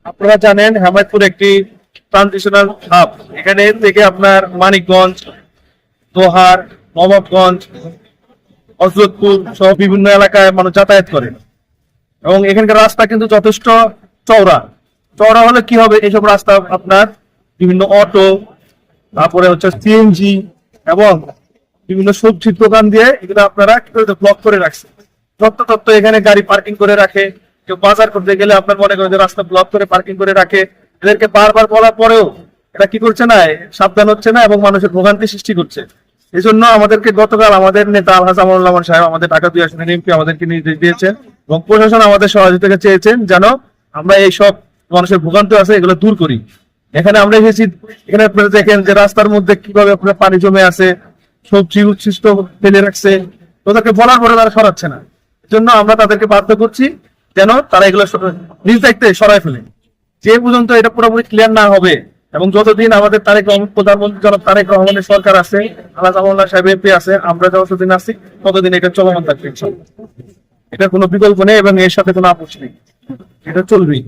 আপনারা জানেন হেমায়তপুর একটি ট্রানজিশনাল হাব। এখানে থেকে আপনার মানিকগঞ্জ, দোহার, নবাবগঞ্জ, হযরতপুর সহ বিভিন্ন এলাকায় মানুষ যাতায়াত করে এবং এখানকার রাস্তা কিন্তু যথেষ্ট চওড়া। চওড়া হলে কি হবে, এইসব রাস্তা আপনার বিভিন্ন অটো, তারপরে হচ্ছে সিএনজি এবং বিভিন্ন সবজির দোকান দিয়ে এগুলো আপনারা কি করে ব্লক করে রাখছে। তত্ত্ব এখানে গাড়ি পার্কিং করে রাখে। কেউ বাজার করতে গেলে আপনার মনে করেন যে রাস্তা ব্লক করে পার্কিং করে রাখে। এদেরকে বারবার বলার পরেও এটা কি করছে না, সাবধান হচ্ছে না এবং মানুষের ভোগান্তি সৃষ্টি করছে। এই জন্য আমাদেরকে গতকাল আমাদের নেতা আলহাজ আমানুল রহমান সাহেব আমাদের ঢাকা 2 আসনের এমপি আমাদেরকে নির্দেশ দিয়েছেন এবং প্রশাসন আমাদের সহযোগিতা চেয়েছেন যেন আমরা এই সব মানুষের ভোগান্তি আছে এগুলো দূর করি। এখানে আমরা এসেছি, এখানে আপনারা দেখেন যে রাস্তার মধ্যে কিভাবে আপনার পানি জমে আছে, সবজি উচ্ছিষ্ট ফেলে রাখছে। ওদেরকে বলার পরে তারা সরাচ্ছে না। এই জন্য আমরা তাদেরকে বাধ্য করছি যেন তারা এগুলো নিজ দায়িত্বে সরাই ফেলে। যে পর্যন্ত এটা পুরোপুরি ক্লিয়ার না হবে এবং যতদিন আমাদের প্রধানমন্ত্রী জনাব তারেক রহমানের সরকার আছে, আলহাজ আমানুল্লাহ সাহেব এমপি আছে, আমরা যতদিন আছি ততদিন এটা চলমান থাকবে। এটা কোনো বিকল্প নেই এবং এর সাথে কোনো আপোষ নেই, এটা চলবেই।